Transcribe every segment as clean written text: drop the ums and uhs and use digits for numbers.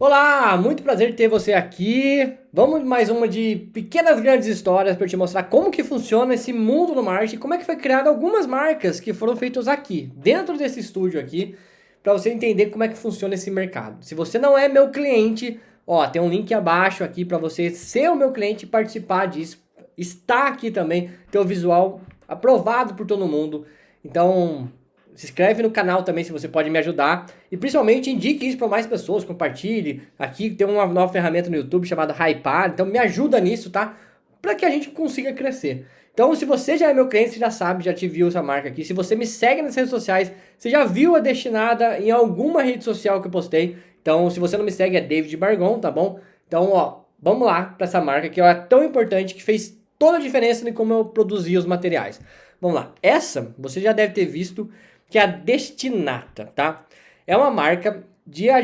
Olá, muito prazer ter você aqui. Vamos mais uma de pequenas grandes histórias para te mostrar como que funciona esse mundo do marketing, como é que foi criado algumas marcas que foram feitas aqui, dentro desse estúdio aqui, para você entender como é que funciona esse mercado. Se você não é meu cliente, ó, tem um link abaixo aqui para você ser o meu cliente e participar disso. Está aqui também, ter o visual aprovado por todo mundo. Então, se inscreve no canal também se você pode me ajudar. E principalmente indique isso para mais pessoas, compartilhe. Aqui tem uma nova ferramenta no YouTube chamada Hypar, então me ajuda nisso, tá? Para que a gente consiga crescer. Então, se você já é meu cliente, você já sabe, já te viu essa marca aqui. Se você me segue nas redes sociais, você já viu a destinada em alguma rede social que eu postei. Então, se você não me segue, é David Bargon, tá bom? Então, ó, vamos lá para essa marca que é tão importante, que fez toda a diferença em como eu produzia os materiais. Vamos lá. Essa, você já deve ter visto, que é a Destinata, tá? É uma marca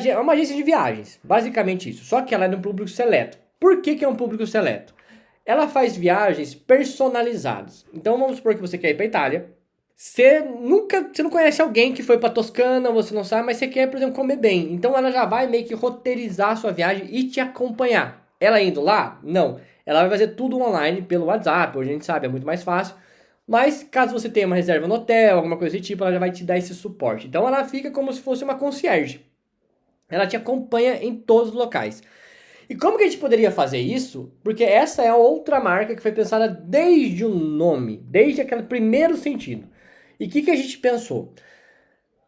é uma agência de viagens, basicamente isso. Só que ela é de um público seleto. Por que que é um público seleto? Ela faz viagens personalizadas. Então vamos supor que você quer ir para Itália. Você não conhece alguém que foi para Toscana, você não sabe, mas você quer, por exemplo, comer bem. Então ela já vai meio que roteirizar a sua viagem e te acompanhar. Ela indo lá? Não. Ela vai fazer tudo online pelo WhatsApp, hoje a gente sabe, é muito mais fácil. Mas caso você tenha uma reserva no hotel, alguma coisa desse tipo, ela já vai te dar esse suporte. Então ela fica como se fosse uma concierge. Ela te acompanha em todos os locais. E como que a gente poderia fazer isso? Porque essa é outra marca que foi pensada desde o nome, desde aquele primeiro sentido. E o que a gente pensou?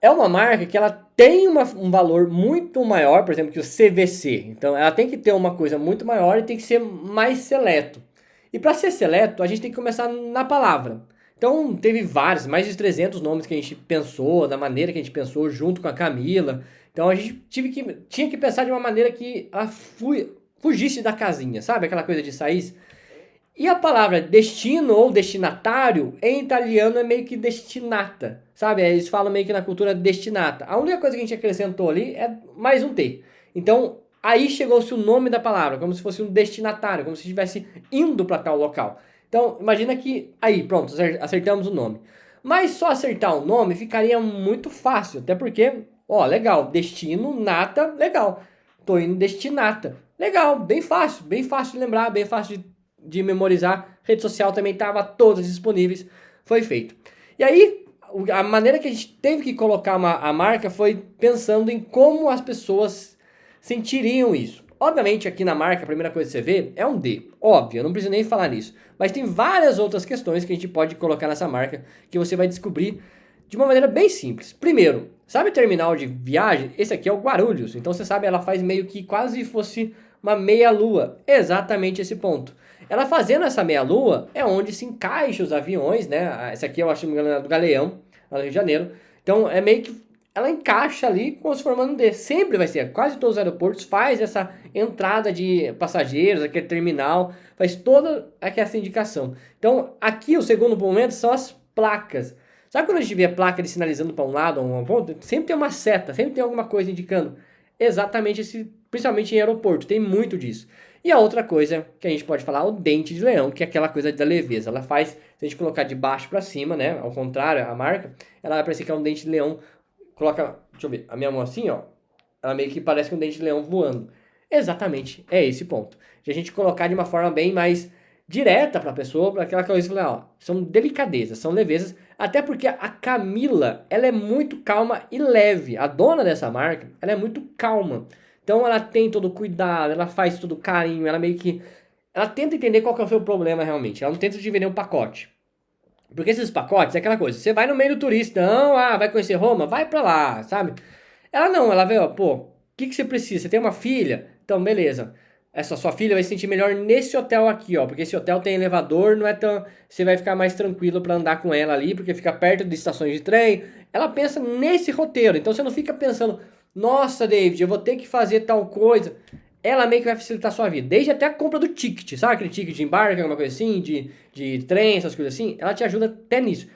É uma marca que ela tem um valor muito maior, por exemplo, que o CVC. Então ela tem que ter uma coisa muito maior e tem que ser mais seleto. E para ser seleto, a gente tem que começar na palavra. Então teve vários, mais de 300 nomes que a gente pensou, da maneira que a gente pensou, junto com a Camila. Então a gente tinha que pensar de uma maneira que ela fugisse da casinha, sabe? Aquela coisa de sair. E a palavra destino ou destinatário em italiano é meio que destinata, sabe? Eles falam meio que na cultura destinata. A única coisa que a gente acrescentou ali é mais um T. Então, aí chegou-se o nome da palavra, como se fosse um destinatário, como se estivesse indo para tal local. Então, imagina que aí, pronto, acertamos o nome. Mas só acertar o nome ficaria muito fácil, até porque, ó, legal, destino, nata, legal. Tô indo destinata. Legal, bem fácil de lembrar, bem fácil de memorizar. Rede social também estava todas disponíveis. Foi feito. E aí, a maneira que a gente teve que colocar a marca foi pensando em como as pessoas sentiriam isso. Obviamente, aqui na marca, a primeira coisa que você vê é um D. Óbvio, eu não preciso nem falar nisso. Mas tem várias outras questões que a gente pode colocar nessa marca que você vai descobrir de uma maneira bem simples. Primeiro, sabe o terminal de viagem? Esse aqui é o Guarulhos. Então você sabe, ela faz meio que quase fosse uma meia-lua. Exatamente esse ponto. Ela fazendo essa meia-lua é onde se encaixa os aviões, né? Essa aqui eu acho que é do Galeão, lá no Rio de Janeiro. Então é meio que ela encaixa ali com os formando D. Sempre vai ser. Quase todos os aeroportos faz essa entrada de passageiros, aquele terminal, faz toda essa indicação. Então aqui o segundo momento são as placas. Sabe quando a gente vê a placa de sinalizando para um lado ou um ponto? Sempre tem uma seta, sempre tem alguma coisa indicando exatamente esse, principalmente em aeroporto, tem muito disso. E a outra coisa que a gente pode falar é o dente de leão, que é aquela coisa da leveza. Ela faz, se a gente colocar de baixo para cima, né? Ao contrário, a marca, ela vai parecer que é um dente de leão. Coloca, deixa eu ver, a minha mão assim, ó. Ela meio que parece um dente de leão voando. Exatamente, é esse ponto. De a gente colocar de uma forma bem mais direta para a pessoa, para aquela coisa, falar, ó, são delicadezas, são levezas, até porque a Camila, ela é muito calma e leve. A dona dessa marca, ela é muito calma. Então ela tem todo o cuidado, ela faz todo o carinho, ela meio que ela tenta entender qual que é o seu problema realmente. Ela não tenta te vender um pacote. Porque esses pacotes é aquela coisa, você vai no meio do turista, não, vai conhecer Roma, vai pra lá, sabe? Ela não, ela vê, ó, pô, o que você precisa? Você tem uma filha? Então, beleza. Essa sua filha vai se sentir melhor nesse hotel aqui, ó, porque esse hotel tem elevador, não é tão, você vai ficar mais tranquilo para andar com ela ali, porque fica perto de estações de trem. Ela pensa nesse roteiro, então você não fica pensando, nossa, David, eu vou ter que fazer tal coisa. Ela meio que vai facilitar a sua vida, desde até a compra do ticket, sabe aquele ticket de embarque, alguma coisa assim, de trem, essas coisas assim, ela te ajuda até nisso.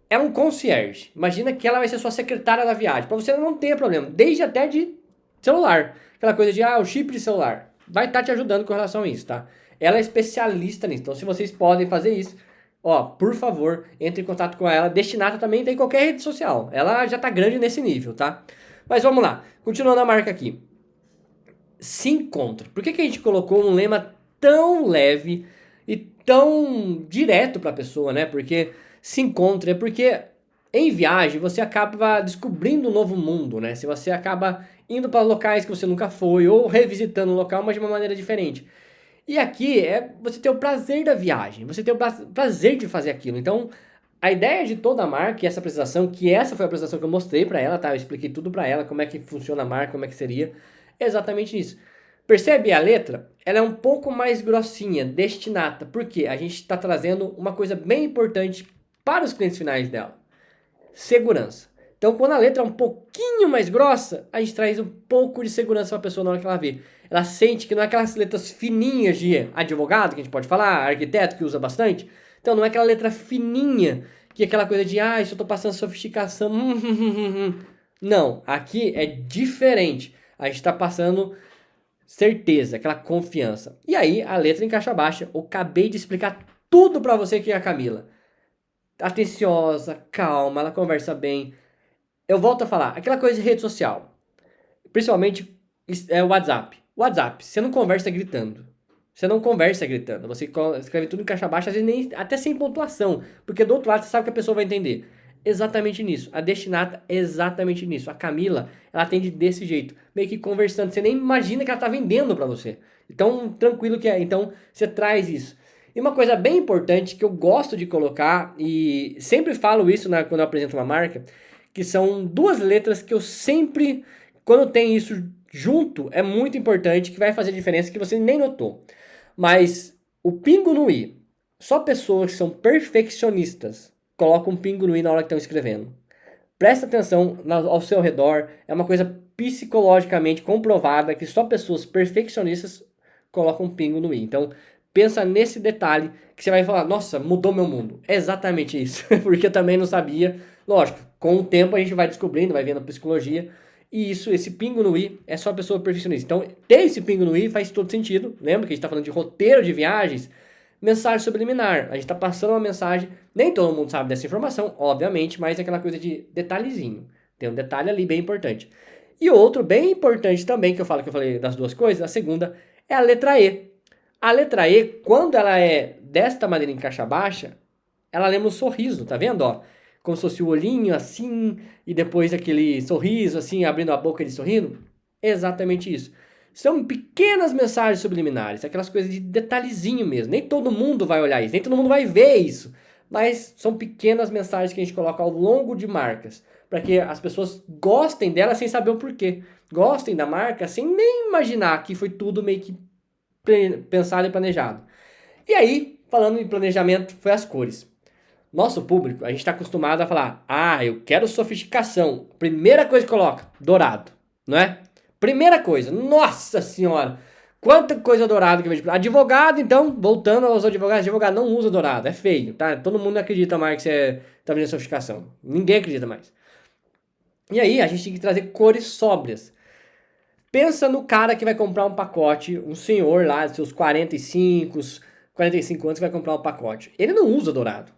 É um concierge. Imagina que ela vai ser sua secretária da viagem. Para você não ter problema. Desde até de celular. Aquela coisa de, o chip de celular. Vai estar te ajudando com relação a isso, tá? Ela é especialista nisso. Então, se vocês podem fazer isso, ó, por favor, entre em contato com ela. Destinata também tem em qualquer rede social. Ela já tá grande nesse nível, tá? Mas vamos lá. Continuando a marca aqui. se encontra. Por que a gente colocou um lema tão leve e tão direto para a pessoa, né? Porque se encontra, é porque em viagem você acaba descobrindo um novo mundo, né? Se você acaba indo para locais que você nunca foi ou revisitando o local, mas de uma maneira diferente. E aqui é você ter o prazer da viagem, você ter o prazer de fazer aquilo. Então, a ideia de toda a marca e essa apresentação, que essa foi a apresentação que eu mostrei para ela, tá? Eu expliquei tudo para ela, como é que funciona a marca, como é que seria. É exatamente isso. Percebe a letra? Ela é um pouco mais grossinha, destinata, porque a gente está trazendo uma coisa bem importante para os clientes finais dela: segurança. Então, quando a letra é um pouquinho mais grossa, a gente traz um pouco de segurança para a pessoa na hora que ela vê. Ela sente que não é aquelas letras fininhas de advogado, que a gente pode falar, arquiteto que usa bastante. Então, não é aquela letra fininha, que é aquela coisa de, isso eu tô passando sofisticação. Não, aqui é diferente. A gente está passando certeza, aquela confiança. E aí, a letra em caixa baixa, eu acabei de explicar tudo para você que é a Camila. Atenciosa, calma, ela conversa bem. Eu volto a falar, aquela coisa de rede social, principalmente o WhatsApp. WhatsApp, você não conversa gritando. Você não conversa gritando. Você escreve tudo em caixa baixa, às vezes nem, até sem pontuação. Porque do outro lado você sabe que a pessoa vai entender. Exatamente nisso. A Destinata é exatamente nisso. A Camila, ela atende desse jeito. Meio que conversando. Você nem imagina que ela tá vendendo para você. Então, tranquilo que é. Então, você traz isso. E uma coisa bem importante que eu gosto de colocar, e sempre falo isso quando eu apresento uma marca, que são duas letras que eu sempre, quando tem isso junto, é muito importante, que vai fazer diferença, que você nem notou. Mas o pingo no i, só pessoas que são perfeccionistas colocam um pingo no i na hora que estão escrevendo. Presta atenção ao seu redor, é uma coisa psicologicamente comprovada que só pessoas perfeccionistas colocam um pingo no i. Então, pensa nesse detalhe que você vai falar, nossa, mudou meu mundo. É exatamente isso, porque eu também não sabia. Lógico, com o tempo a gente vai descobrindo, vai vendo a psicologia, e esse pingo no i é só a pessoa perfeccionista. Então, ter esse pingo no i faz todo sentido. Lembra que a gente está falando de roteiro de viagens? Mensagem subliminar. A gente está passando uma mensagem. Nem todo mundo sabe dessa informação, obviamente, mas é aquela coisa de detalhezinho. Tem um detalhe ali bem importante. E outro bem importante também, que eu falei das duas coisas, a segunda é a letra E. A letra E, quando ela é desta maneira em caixa baixa, ela lembra um sorriso, tá vendo? Ó, como se fosse o olhinho assim, e depois aquele sorriso assim, abrindo a boca de sorrindo. Exatamente isso. São pequenas mensagens subliminares, aquelas coisas de detalhezinho mesmo. Nem todo mundo vai olhar isso, nem todo mundo vai ver isso. Mas são pequenas mensagens que a gente coloca ao longo de marcas, para que as pessoas gostem dela sem saber o porquê. Gostem da marca sem nem imaginar que foi tudo meio que pensado e planejado. E aí, falando em planejamento, foi as cores. Nosso público, a gente está acostumado a falar, eu quero sofisticação. Primeira coisa que coloca, dourado, não é? Primeira coisa, nossa senhora, quanta coisa dourada que eu vejo. Advogado, então, voltando aos advogados, advogado não usa dourado, é feio, tá? Todo mundo não acredita mais que você tá vendendo sofisticação. Ninguém acredita mais. E aí, a gente tem que trazer cores sóbrias. Pensa no cara que vai comprar um pacote, um senhor lá, de seus 45 anos, que vai comprar um pacote. Ele não usa dourado.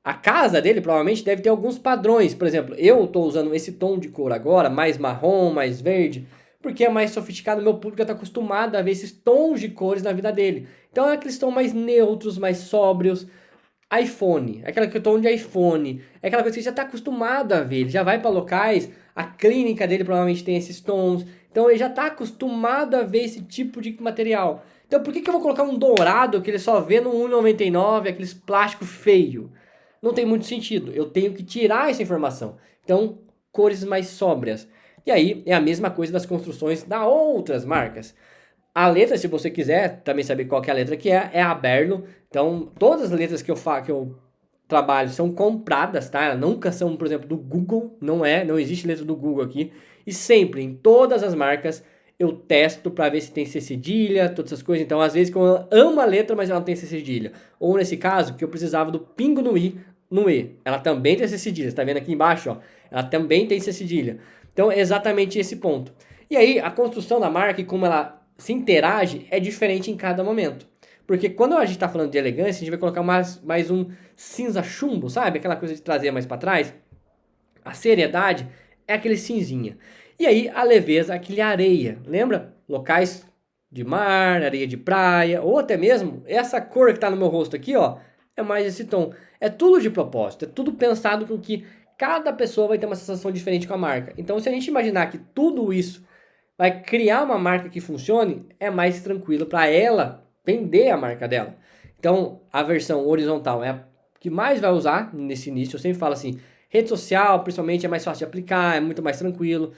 A casa dele provavelmente deve ter alguns padrões. Por exemplo, eu estou usando esse tom de cor agora, mais marrom, mais verde, porque é mais sofisticado. Meu público está acostumado a ver esses tons de cores na vida dele. Então é aqueles tons mais neutros, mais sóbrios. iPhone, aquela que tom de iPhone, é aquela coisa que você já está acostumado a ver. Ele já vai para locais, a clínica dele provavelmente tem esses tons. Então ele já está acostumado a ver esse tipo de material. Então por que eu vou colocar um dourado que ele só vê no 1,99, aqueles plástico feio? Não tem muito sentido. Eu tenho que tirar essa informação. Então, cores mais sóbrias. E aí, é a mesma coisa das construções das outras marcas. A letra, se você quiser também saber qual que é a letra que é a Berlo. Então, todas as letras que eu trabalho são compradas, tá? Nunca são, por exemplo, do Google. Não existe letra do Google aqui. E sempre, em todas as marcas, eu testo para ver se tem C cedilha, todas essas coisas. Então, às vezes, eu amo a letra, mas ela não tem C cedilha. Ou nesse caso, que eu precisava do pingo no i, no E. Ela também tem C cedilha. Você tá vendo aqui embaixo, ó? Ela também tem C cedilha. Então, é exatamente esse ponto. E aí, a construção da marca e como ela se interage é diferente em cada momento. Porque quando a gente está falando de elegância, a gente vai colocar mais um cinza chumbo, sabe? Aquela coisa de trazer mais para trás. A seriedade é aquele cinzinha. E aí, a leveza, aquele areia. Lembra? locais de mar, areia de praia, ou até mesmo essa cor que tá no meu rosto aqui, ó, é mais esse tom. É tudo de propósito, é tudo pensado com que cada pessoa vai ter uma sensação diferente com a marca. Então, se a gente imaginar que tudo isso vai criar uma marca que funcione, é mais tranquilo para ela vender a marca dela. Então, a versão horizontal é a que mais vai usar nesse início. Eu sempre falo assim, rede social, principalmente, é mais fácil de aplicar, é muito mais tranquilo.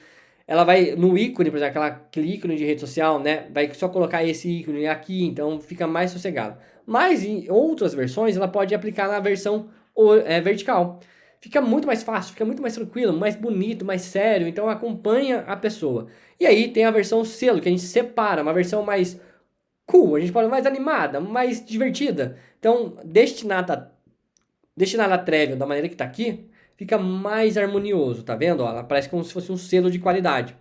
Ela vai no ícone, por exemplo, aquele ícone de rede social, né? Vai só colocar esse ícone aqui, então fica mais sossegado. Mas em outras versões, ela pode aplicar na versão vertical. Fica muito mais fácil, fica muito mais tranquilo, mais bonito, mais sério, então acompanha a pessoa. E aí tem a versão selo, que a gente separa, uma versão mais cool, a gente fala mais animada, mais divertida. Então, destinada a Travel da maneira que tá aqui, fica mais harmonioso, tá vendo? Ó, ela parece como se fosse um selo de qualidade.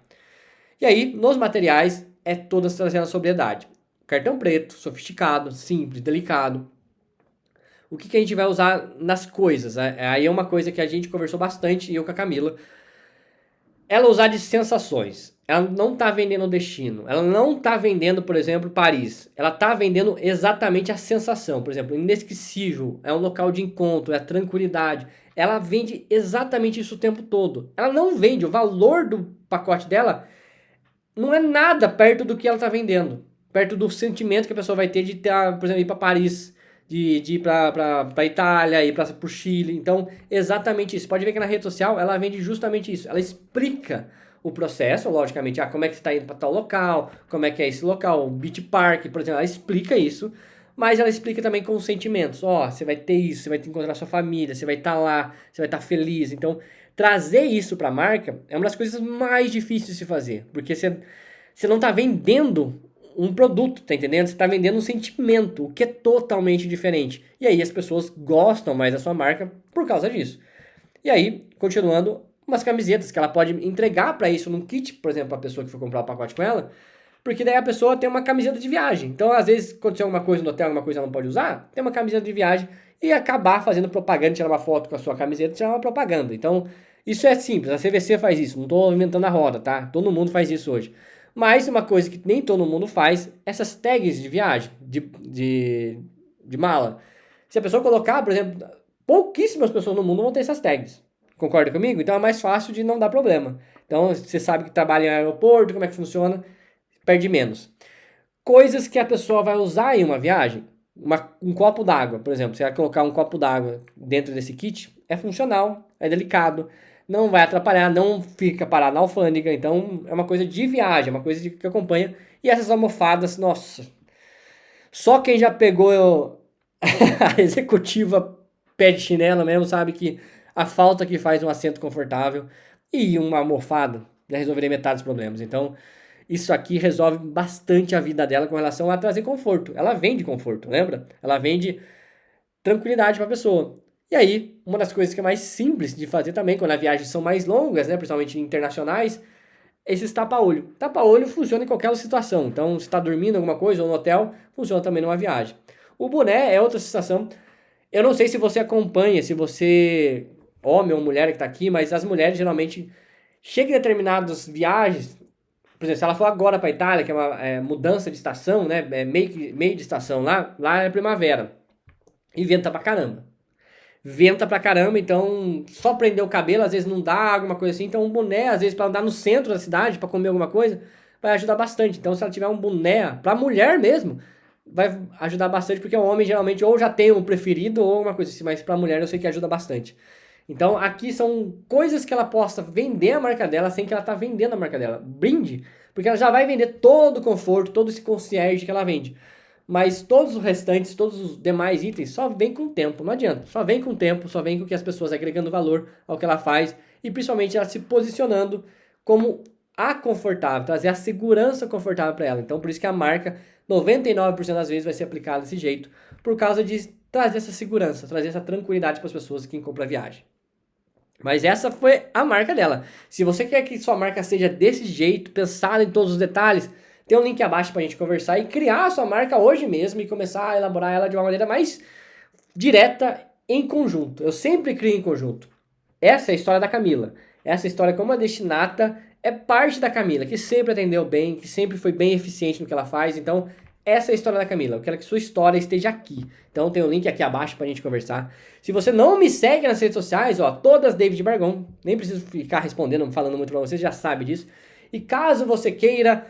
E aí, nos materiais, é todas trazendo a sobriedade. Cartão preto, sofisticado, simples, delicado. O que a gente vai usar nas coisas? Aí é uma coisa que a gente conversou bastante, eu com a Camila. Ela usar de sensações. Ela não está vendendo o destino. Ela não está vendendo, por exemplo, Paris. Ela está vendendo exatamente a sensação. Por exemplo, inesquecível. É um local de encontro, é a tranquilidade. Ela vende exatamente isso o tempo todo. Ela não vende. O valor do pacote dela não é nada perto do que ela está vendendo. Perto do sentimento que a pessoa vai ter de ter, por exemplo, ir para Paris, de ir para Itália, ir para o Chile. Então, exatamente isso. Pode ver que na rede social ela vende justamente isso. Ela explica o processo, logicamente, como é que você está indo para tal local, como é que é esse local, o Beach Park, por exemplo, ela explica isso, mas ela explica também com os sentimentos. Ó, você vai ter isso, você vai encontrar sua família, você vai estar lá, você vai estar feliz. Então, trazer isso para a marca é uma das coisas mais difíceis de se fazer, porque você não está vendendo um produto, tá entendendo? Você está vendendo um sentimento, o que é totalmente diferente. E aí as pessoas gostam mais da sua marca por causa disso. E aí, continuando, umas camisetas que ela pode entregar para isso num kit, por exemplo, para a pessoa que for comprar o pacote com ela, porque daí a pessoa tem uma camiseta de viagem. Então, às vezes, aconteceu alguma coisa no hotel, alguma coisa ela não pode usar, tem uma camiseta de viagem e acabar fazendo propaganda, tirar uma foto com a sua camiseta e tirar uma propaganda. Então, isso é simples, a CVC faz isso, não estou inventando a roda, tá? Todo mundo faz isso hoje. Mas uma coisa que nem todo mundo faz, essas tags de viagem, de mala. Se a pessoa colocar, por exemplo, pouquíssimas pessoas no mundo vão ter essas tags. Concorda comigo? Então é mais fácil de não dar problema. Então você sabe que trabalha em aeroporto, como é que funciona, perde menos. Coisas que a pessoa vai usar em uma viagem. Um copo d'água, por exemplo. Você vai colocar um copo d'água dentro desse kit, é funcional, é delicado, não vai atrapalhar, não fica parado na alfândega. Então é uma coisa de viagem, é uma coisa que acompanha. E essas almofadas, nossa, só quem já pegou a executiva pé de chinelo mesmo sabe que a falta que faz um assento confortável e uma almofada já resolveria metade dos problemas. Então, isso aqui resolve bastante a vida dela com relação a trazer conforto. Ela vende conforto, lembra? Ela vende tranquilidade para a pessoa. E aí, uma das coisas que é mais simples de fazer também, quando as viagens são mais longas, né, principalmente internacionais, esses tapa-olho. Tapa-olho funciona em qualquer situação. Então, se está dormindo alguma coisa ou no hotel, funciona também numa viagem. O boné é outra situação. Eu não sei se você acompanha, se você, homem ou mulher que está aqui, mas as mulheres geralmente chegam em determinadas viagens. Por exemplo, se ela for agora para a Itália, que é uma mudança de estação, né? É meio de estação lá é primavera. E venta pra caramba. Venta pra caramba, então só prender o cabelo às vezes não dá, alguma coisa assim. Então um boné, às vezes, para andar no centro da cidade, para comer alguma coisa, vai ajudar bastante. Então se ela tiver um boné, pra mulher mesmo, vai ajudar bastante, porque o homem geralmente ou já tem um preferido ou alguma coisa assim, mas pra mulher eu sei que ajuda bastante. Então aqui são coisas que ela possa vender a marca dela sem que ela tá vendendo a marca dela. Brinde, porque ela já vai vender todo o conforto, todo esse concierge que ela vende. Mas todos os restantes, todos os demais itens só vem com o tempo, não adianta. Só vem com o tempo, só vem com que as pessoas agregando valor ao que ela faz e principalmente ela se posicionando como a confortável, trazer a segurança confortável para ela. Então por isso que a marca 99% das vezes vai ser aplicada desse jeito, por causa de trazer essa segurança, trazer essa tranquilidade para as pessoas que compram a viagem. Mas essa foi a marca dela. Se você quer que sua marca seja desse jeito, pensada em todos os detalhes, tem um link abaixo pra gente conversar e criar a sua marca hoje mesmo e começar a elaborar ela de uma maneira mais direta em conjunto. Eu sempre crio em conjunto. Essa é a história da Camila. Essa é a história como a Destinata é parte da Camila, que sempre atendeu bem, que sempre foi bem eficiente no que ela faz. Então, essa é a história da Camila. Eu quero que sua história esteja aqui. Então, tem o link aqui abaixo pra gente conversar. Se você não me segue nas redes sociais, ó, todas David Bargon. Nem preciso ficar respondendo, falando muito pra você, já sabe disso. E caso você queira,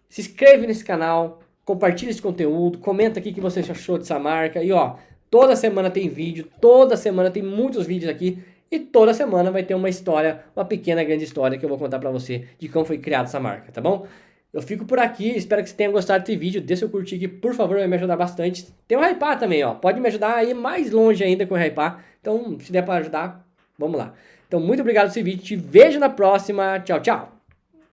se inscreve nesse canal, compartilha esse conteúdo, comenta aqui o que você achou dessa marca. E ó, toda semana tem vídeo, toda semana tem muitos vídeos aqui. E toda semana vai ter uma história, uma pequena, grande história que eu vou contar pra você de como foi criada essa marca, tá bom? Eu fico por aqui, espero que você tenha gostado desse vídeo, dê seu curtir aqui, por favor, vai me ajudar bastante. Tem o Hypar também, ó, pode me ajudar a ir mais longe ainda com o Hypar, então se der pra ajudar, vamos lá. Então muito obrigado por esse vídeo, te vejo na próxima, tchau, tchau!